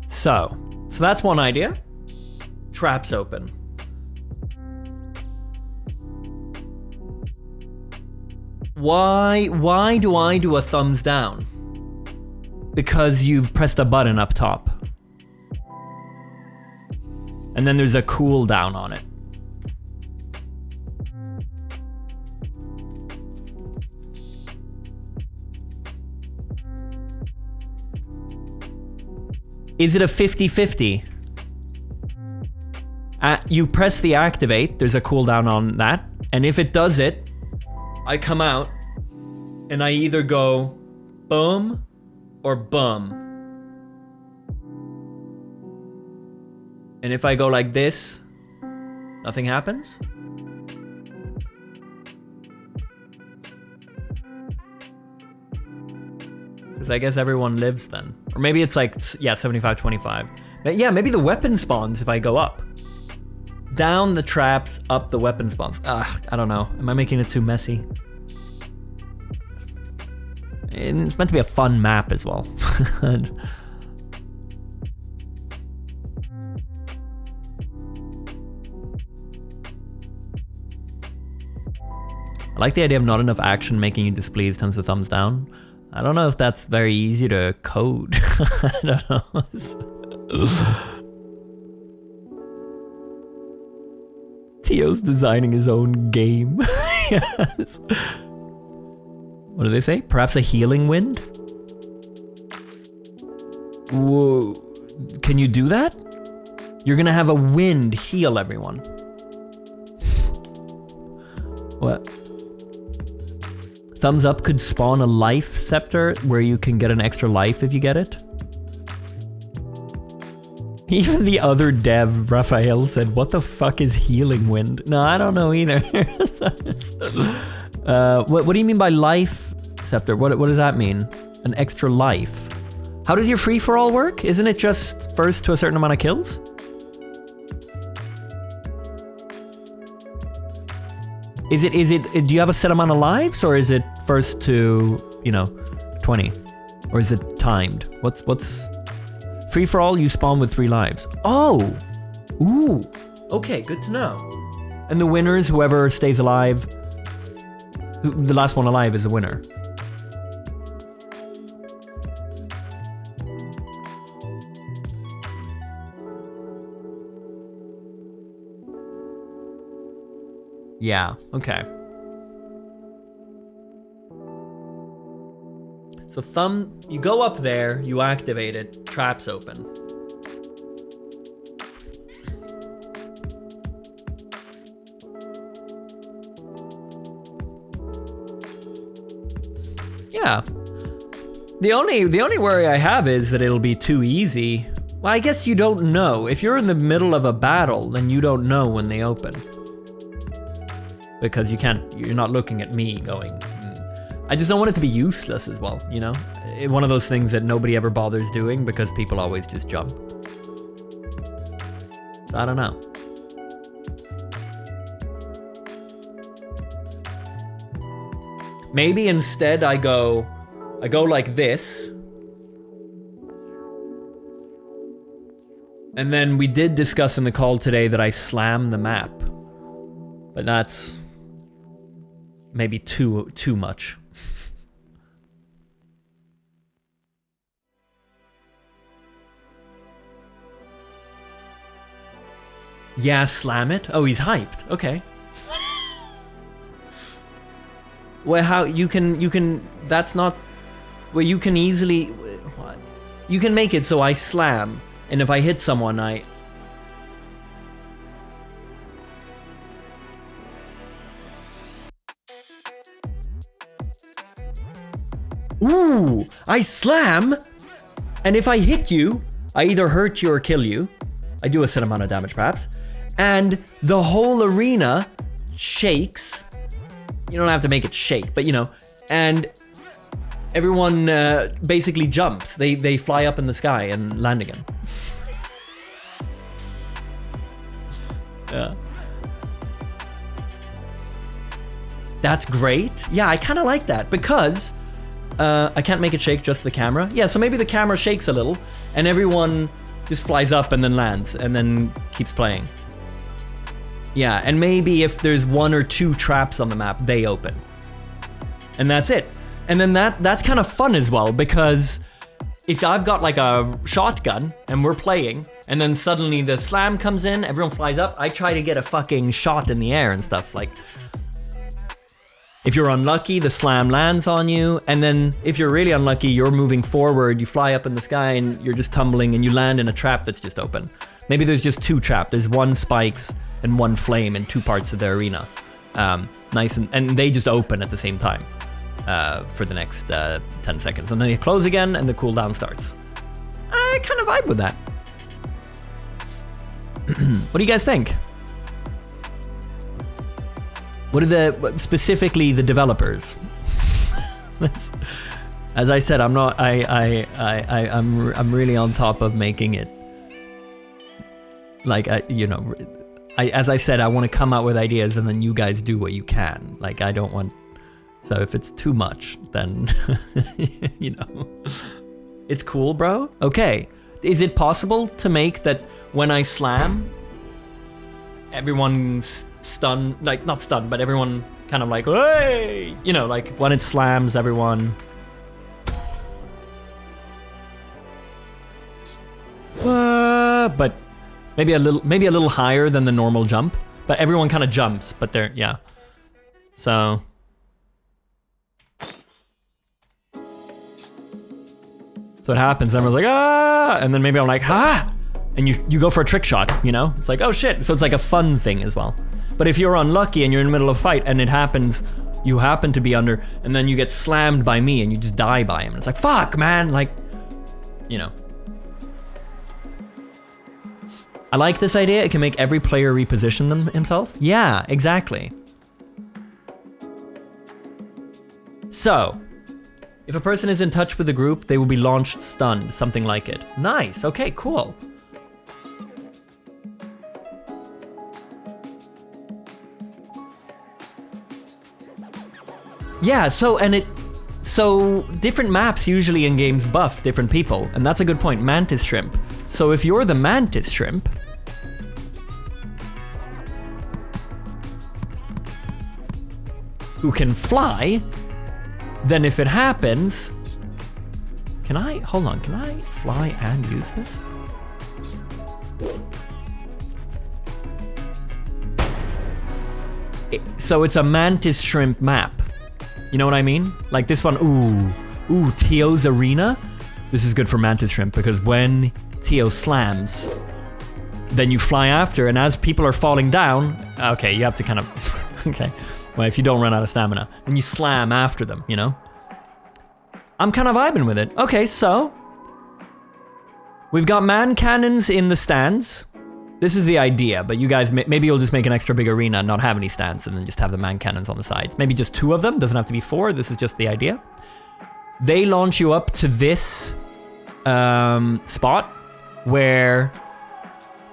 So that's one idea. Traps open. Why do I do a thumbs down? Because you've pressed a button up top. And then there's a cooldown on it. Is it a 50-50? You press the activate, there's a cooldown on that, and if it does it, I come out, and I either go boom or bum. And if I go like this, nothing happens? Because I guess everyone lives then. Or maybe it's like, yeah, 75-25. But yeah, maybe the weapon spawns if I go up. Down the traps, up the weapon spawns. I don't know. Am I making it too messy? And it's meant to be a fun map as well. I like the idea of not enough action making you displeased, hence the thumbs down. I don't know if that's very easy to code. I don't know. Tio's designing his own game. Yes. What do they say? Perhaps a healing wind? Whoa. Can you do that? You're gonna have a wind heal everyone. What? Thumbs up could spawn a life scepter where you can get an extra life if you get it. Even the other dev, Raphael, said, what the fuck is healing wind? No, I don't know either. What do you mean by life scepter? What does that mean? An extra life? How does your free-for-all work? Isn't it just first to a certain amount of kills? Is it, do you have a set amount of lives, or is it first to, 20? Or is it timed? What's... Free for all, you spawn with 3 lives. Oh! Ooh! Okay, good to know. And the winners, whoever stays alive, the last one alive is the winner. Yeah, okay. So thumb, you go up there, you activate it, trap's open. Yeah. The only worry I have is that it'll be too easy. Well, I guess you don't know. If you're in the middle of a battle, then you don't know when they open. Because you're not looking at me going, I just don't want it to be useless as well, you know? One of those things that nobody ever bothers doing because people always just jump. So I don't know. Maybe instead I go like this. And then we did discuss in the call today that I slam the map. But that's maybe too much. Yeah, slam it? Oh, he's hyped. Okay. Well, how you can that's not well, you can easily what? You can make it so I slam, and if I hit someone, Ooh, I slam, and if I hit you, I either hurt you or kill you. I do a set amount of damage, perhaps. And the whole arena shakes. You don't have to make it shake, but you know. And everyone basically jumps. They fly up in the sky and land again. Yeah. That's great. Yeah, I kind of like that because I can't make it shake, just the camera. Yeah, so maybe the camera shakes a little and everyone just flies up and then lands and then keeps playing. Yeah, and maybe if there's 1 or 2 traps on the map, they open. And that's it. And then that's kind of fun as well, because if I've got like a shotgun and we're playing, and then suddenly the slam comes in, everyone flies up, I try to get a fucking shot in the air and stuff. Like, if you're unlucky, the slam lands on you, and then if you're really unlucky, you're moving forward, you fly up in the sky and you're just tumbling and you land in a trap that's just open. Maybe there's just 2 traps. There's 1 spikes and 1 flame in 2 parts of the arena. Nice, and they just open at the same time for the next 10 seconds. And then they close again and the cooldown starts. I kind of vibe with that. What do you guys think? What are specifically the developers? As I said, I'm really on top of making it. Like, as I said, I want to come out with ideas and then you guys do what you can. Like, I don't want, so if it's too much, then, you know, it's cool, bro. Okay, is it possible to make that when I slam, everyone's stunned, like, not stunned, but everyone kind of like, hey, you know, like when it slams, everyone. But maybe a little higher than the normal jump, but everyone kind of jumps, but they're, yeah. So. So it happens, everyone's like, ah, and then maybe I'm like, ha, and you go for a trick shot, you know? It's like, oh shit, so it's like a fun thing as well. But if you're unlucky and you're in the middle of a fight and it happens, you happen to be under, and then you get slammed by me and you just die by him, and it's like, fuck, man, like, you know. I like this idea. It can make every player reposition himself. Yeah, exactly. So, if a person is in touch with the group, they will be launched stunned, something like it. Nice, okay, cool. Yeah, so different maps usually in games buff different people, and that's a good point, mantis shrimp. So if you're the mantis shrimp, who can fly, then if it happens, can I fly and use this? So it's a mantis shrimp map. You know what I mean? Like this one, ooh, Teo's Arena. This is good for mantis shrimp because when Teo slams, then you fly after, and as people are falling down, okay, you have to kind of, okay, well, if you don't run out of stamina, then you slam after them, you know? I'm kind of vibing with it. Okay, so we've got man cannons in the stands. This is the idea, but you guys, maybe you'll just make an extra big arena and not have any stands and then just have the man cannons on the sides. Maybe just 2 of them, doesn't have to be 4, this is just the idea. They launch you up to this spot where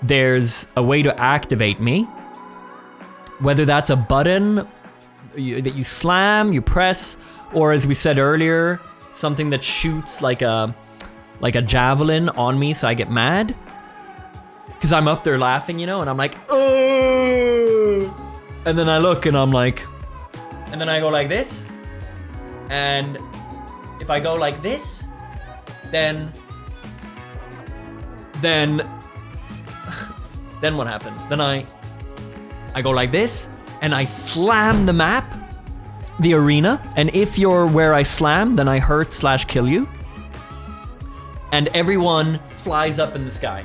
there's a way to activate me. Whether that's a button that you slam, you press, or as we said earlier, something that shoots like a javelin on me so I get mad. Because I'm up there laughing, you know, and I'm like, oh! And then I look and I'm like, and then I go like this. And if I go like this, then what happens? Then I go like this and I slam the map, the arena. And if you're where I slam, then I hurt/kill you. And everyone flies up in the sky.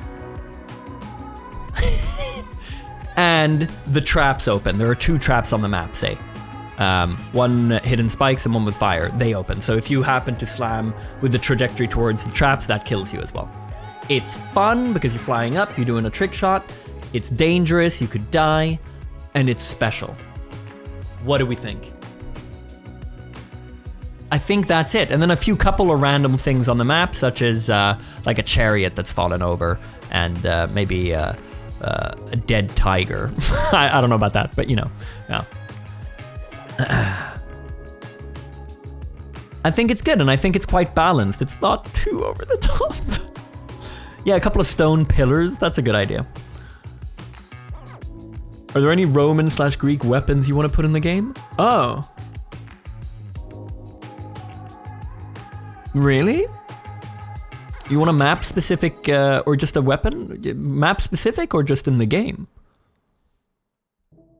And the traps open. There are 2 traps on the map, say. One hidden spikes and one with fire. They open. So if you happen to slam with the trajectory towards the traps, that kills you as well. It's fun because you're flying up, you're doing a trick shot. It's dangerous, you could die, and it's special. What do we think? I think that's it. And then a few couple of random things on the map, such as like a chariot that's fallen over, and maybe a dead tiger. I don't know about that, but you know, yeah. I think it's good, and I think it's quite balanced. It's not too over the top. Yeah, a couple of stone pillars, that's a good idea. Are there any Roman/Greek weapons you want to put in the game? Oh. Really? You want a map specific or just a weapon? Map specific or just in the game?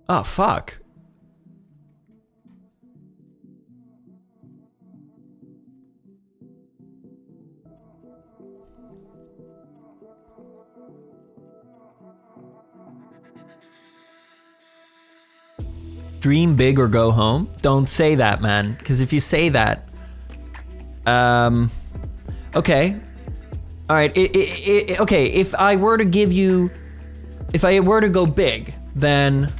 Oh, fuck. Dream big or go home? Don't say that, man. Because if you say that, okay. All right. Okay. If I were to give you, if I were to go big, then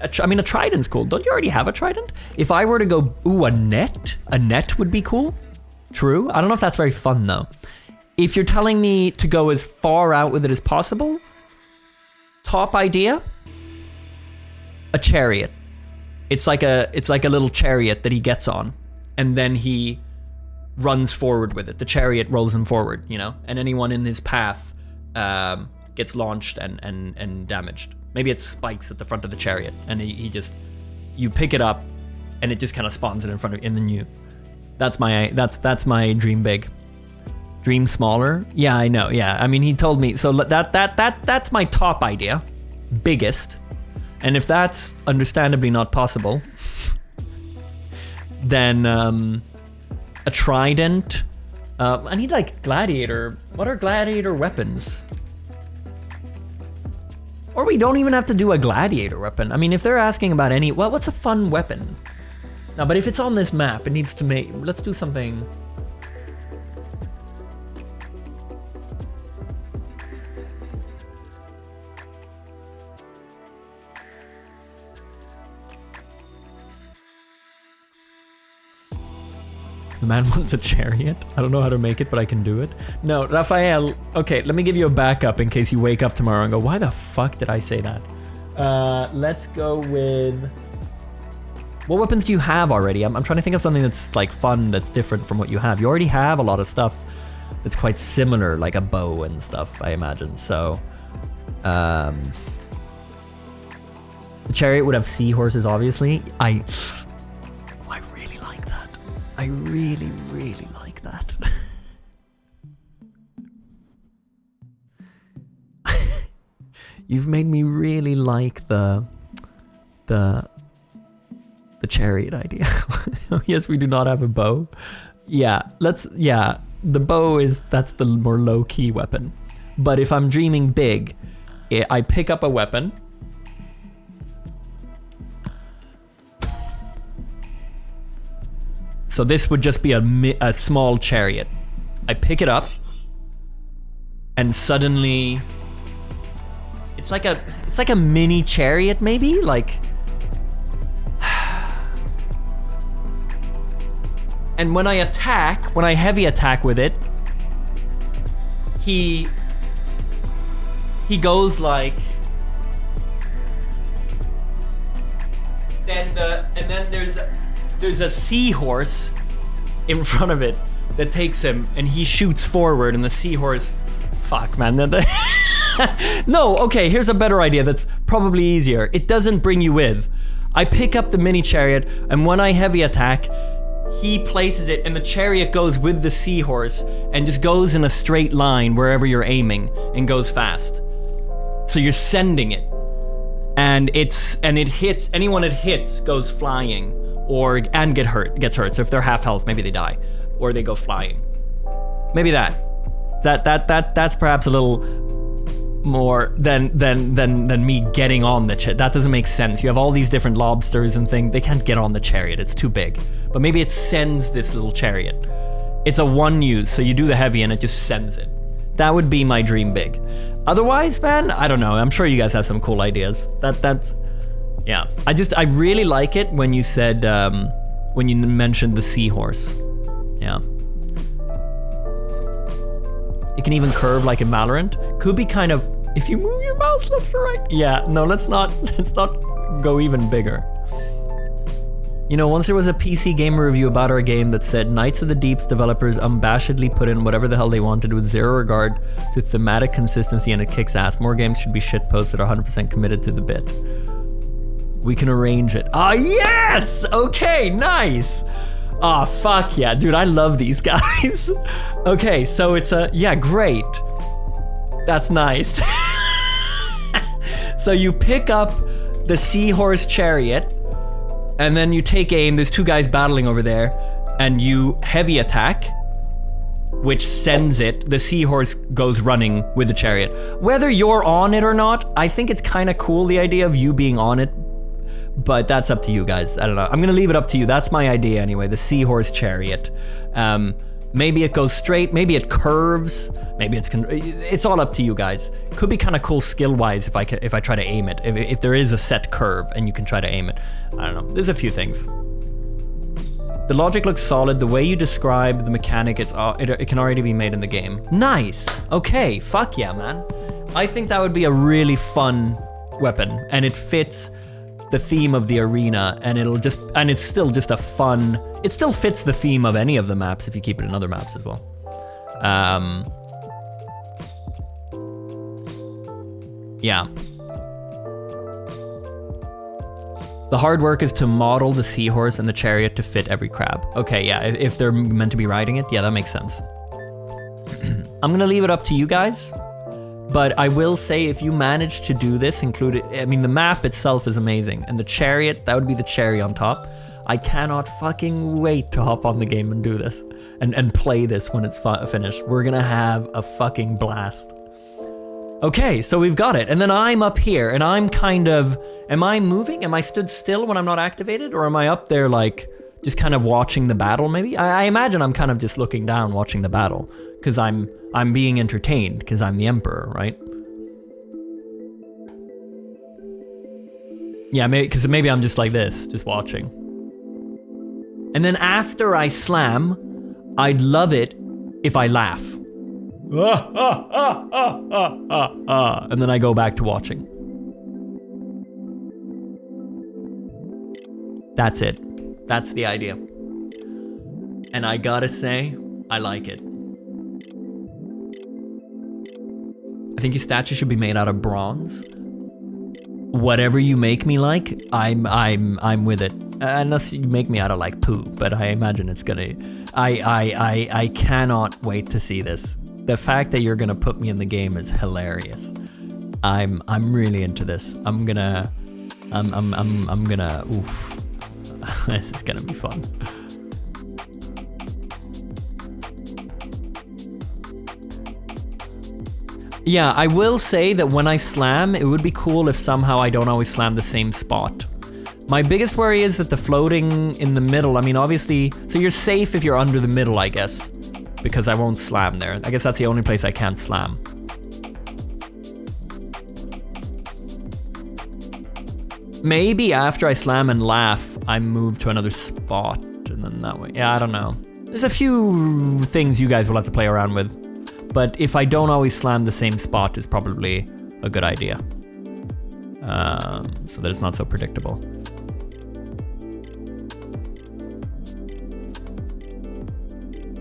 I mean, a trident's cool. Don't you already have a trident? If I were to go, ooh, a net would be cool. True. I don't know if that's very fun though. If you're telling me to go as far out with it as possible, top idea, a chariot. It's like a little chariot that he gets on, and then he runs forward with it. The chariot rolls him forward, you know, and anyone in his path gets launched and damaged. Maybe it spikes at the front of the chariot, and you pick it up, and it just kind of spawns it in front of you, and then you. That's my dream big. Dream smaller? Yeah, I know. Yeah, I mean, he told me. So that's my top idea, biggest. And if that's understandably not possible, then a trident. I need like gladiator. What are gladiator weapons? Or we don't even have to do a gladiator weapon. I mean, if they're asking about any, well, what's a fun weapon? No, but if it's on this map, it needs to make. Let's do something. The man wants a chariot. I don't know how to make it, but I can do it. No, Raphael, okay, let me give you a backup in case you wake up tomorrow and go, why the fuck did I say that? Let's go with... What weapons do you have already? I'm trying to think of something that's like fun, that's different from what you have. You already have a lot of stuff that's quite similar, like a bow and stuff, I imagine. So, the chariot would have seahorses, obviously. I really like that. I really, really like that. You've made me really like the chariot idea. Yes, we do not have a bow. Yeah, the bow that's the more low-key weapon. But if I'm dreaming big, I pick up a weapon. So this would just be a small chariot. I pick it up, and suddenly it's like a mini chariot, maybe? Like, and when I heavy attack with it, he goes like, and then there's a seahorse in front of it that takes him, and he shoots forward, and the seahorse, fuck man. No, okay, here's a better idea that's probably easier. It doesn't bring you with. I pick up the mini chariot, and when I heavy attack, he places it, and the chariot goes with the seahorse and just goes in a straight line wherever you're aiming and goes fast. So you're sending it, and it hits anyone it hits goes flying and gets hurt. So if they're half health, maybe they die or they go flying. Maybe that's perhaps a little more than me getting on the chariot. That doesn't make sense. You have all these different lobsters and things. They can't get on the chariot. It's too big. But maybe it sends this little chariot. It's a one use, so you do the heavy and it just sends it. That would be my dream big. Otherwise, man, I don't know. I'm sure you guys have some cool ideas. That's yeah. I really like it when you said when you mentioned the seahorse. Yeah. It can even curve like in Valorant. Could be kind of, if you move your mouse left or right. Yeah, no, let's not go even bigger. You know, once there was a PC Gamer review about our game that said Knights of the Deep's developers unabashedly put in whatever the hell they wanted with zero regard to thematic consistency, and it kicks ass. More games should be shitposted 100% committed to the bit. We can arrange it. Ah, yes! Okay, nice! Ah, fuck yeah, dude, I love these guys. Okay, so it's yeah, great. That's nice. So you pick up the seahorse chariot, and then you take aim, there's two guys battling over there, and you heavy attack, which sends it, the seahorse goes running with the chariot. Whether you're on it or not, I think it's kind of cool, the idea of you being on it, but that's up to you guys. I don't know. I'm gonna leave it up to you. That's my idea anyway, the seahorse chariot. Maybe it goes straight, maybe it curves, maybe it's all up to you guys. Could be kind of cool skill-wise if I try to aim it. If there is a set curve and you can try to aim it. I don't know, there's a few things. The logic looks solid. The way you describe the mechanic, it can already be made in the game. Nice, okay, fuck yeah, man. I think that would be a really fun weapon, and it fits the theme of the arena, and it's still just a fun, it still fits the theme of any of the maps if you keep it in other maps as well. Yeah. The hard work is to model the seahorse and the chariot to fit every crab. Okay, yeah, if they're meant to be riding it, yeah, that makes sense. I'm gonna leave it up to you guys. But I will say, if you manage to do this, include it, I mean, the map itself is amazing, and the chariot, that would be the cherry on top. I cannot fucking wait to hop on the game and do this, and play this when it's finished. We're gonna have a fucking blast. Okay, so we've got it, and then I'm up here, and I'm kind of, am I moving? Am I stood still when I'm not activated, or am I up there like, just kind of watching the battle maybe? I imagine I'm kind of just looking down watching the battle, because I'm being entertained, because I'm the emperor, right? Yeah, because maybe I'm just like this, just watching. And then after I slam, I'd love it if I laugh. And then I go back to watching. That's it. That's the idea. And I gotta say, I like it. I think your statue should be made out of bronze. Whatever you make me like, I'm with it. Unless you make me out of like poo, but I imagine it's gonna. I cannot wait to see this. The fact that you're gonna put me in the game is hilarious. I'm really into this. I'm gonna, oof. This is gonna be fun. Yeah, I will say that when I slam, it would be cool if somehow I don't always slam the same spot. My biggest worry is that the floating in the middle, I mean, obviously, so you're safe if you're under the middle, I guess, because I won't slam there. I guess that's the only place I can't slam. Maybe after I slam and laugh, I move to another spot, and then that way, yeah, I don't know. There's a few things you guys will have to play around with. But if I don't always slam the same spot, is probably a good idea. So that it's not so predictable.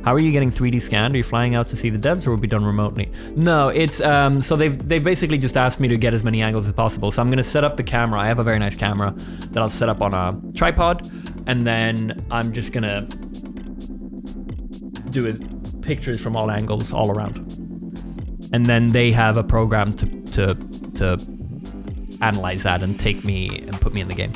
How are you getting 3D scanned? Are you flying out to see the devs, or will it be done remotely? No, it's, so they've basically just asked me to get as many angles as possible. So I'm gonna set up the camera. I have a very nice camera that I'll set up on a tripod, and then I'm just gonna do it. Pictures from all angles all around, and then they have a program to analyze that and take me and put me in the game.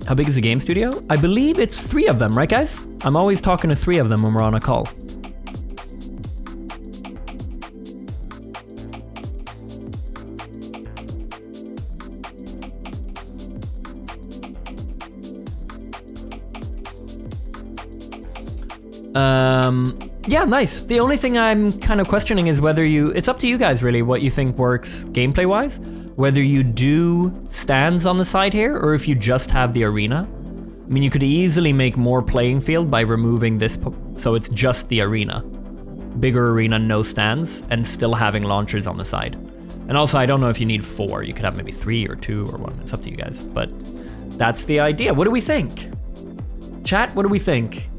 How big is the game studio? I believe it's 3 of them, right guys? I'm always talking to 3 of them when we're on a call. Yeah, nice. The only thing I'm kind of questioning is whether it's up to you guys really, what you think works gameplay wise. Whether you do stands on the side here, or if you just have the arena. I mean, you could easily make more playing field by removing this, so it's just the arena. Bigger arena, no stands, and still having launchers on the side. And also, I don't know if you need 4. You could have maybe 3 or 2 or 1. It's up to you guys, but that's the idea. What do we think? Chat, what do we think?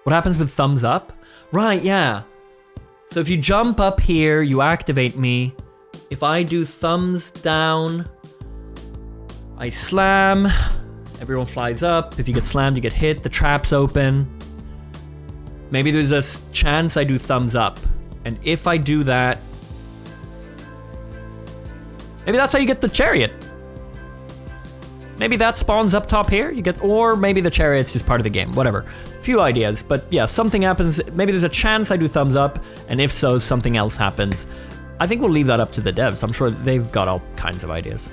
What happens with thumbs up? Right, yeah. So if you jump up here, you activate me. If I do thumbs down, I slam, everyone flies up. If you get slammed, you get hit, the trap's open. Maybe there's a chance I do thumbs up. And if I do that, maybe that's how you get the chariot. Maybe that spawns up top here, or maybe the chariot's just part of the game, whatever. Few ideas, but yeah, something happens. Maybe there's a chance I do thumbs up, and if so, something else happens. I think we'll leave that up to the devs. I'm sure they've got all kinds of ideas.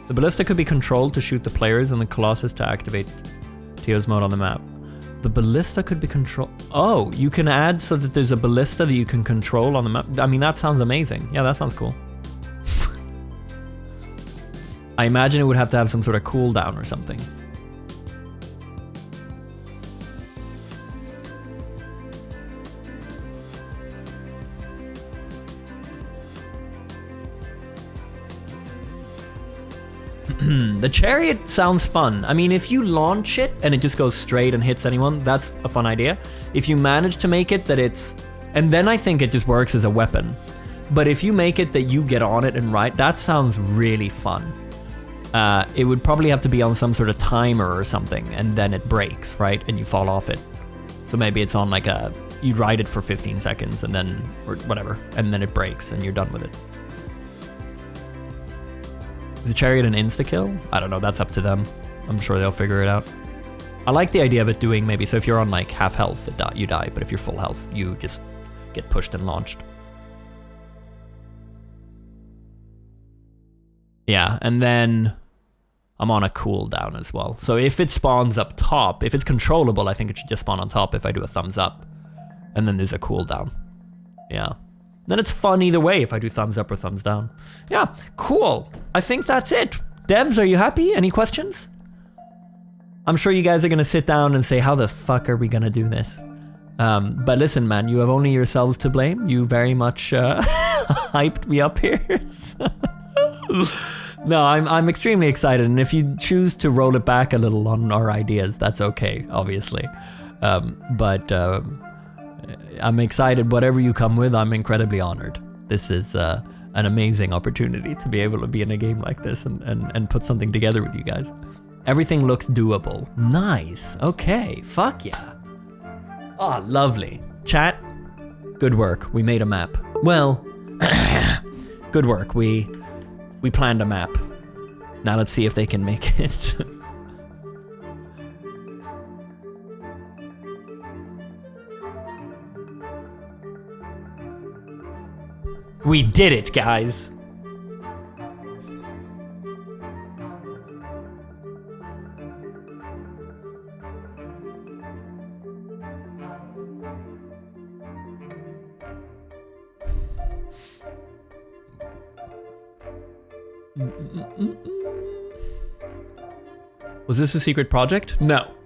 The ballista could be controlled to shoot the players and the Colossus to activate Teo's mode on the map. The ballista could be controlled. Oh, you can add so that there's a ballista that you can control on the map. I mean, that sounds amazing. Yeah, that sounds cool. I imagine it would have to have some sort of cooldown or something. The chariot sounds fun. I mean, if you launch it and it just goes straight and hits anyone, that's a fun idea. If you manage to make it that it's... And then I think it just works as a weapon. But if you make it that you get on it and ride, that sounds really fun. It would probably have to be on some sort of timer or something, and then it breaks, right? And you fall off it. So maybe it's on like a... You ride it for 15 seconds and then... Or whatever. And then it breaks and you're done with it. Is the chariot an insta-kill? I don't know, that's up to them. I'm sure they'll figure it out. I like the idea of it doing maybe, so if you're on like half health, you die, but if you're full health, you just get pushed and launched. Yeah, and then I'm on a cooldown as well. So if it spawns up top, if it's controllable, I think it should just spawn on top if I do a thumbs up. And then there's a cooldown. Yeah. Then it's fun either way if I do thumbs up or thumbs down. Yeah, cool. I think that's it. Devs, are you happy? Any questions? I'm sure you guys are gonna sit down and say, how the fuck are we gonna do this? But listen, man, you have only yourselves to blame. You very much hyped me up here. No, I'm extremely excited, and if you choose to roll it back a little on our ideas, that's okay, obviously. I'm excited. Whatever you come with, I'm incredibly honored. This is an amazing opportunity to be able to be in a game like this and put something together with you guys. Everything looks doable. Nice. Okay. Fuck yeah. Oh, lovely. Chat, good work. We made a map. Well, good work. We planned a map. Now let's see if they can make it. We did it, guys. Was this a secret project? No.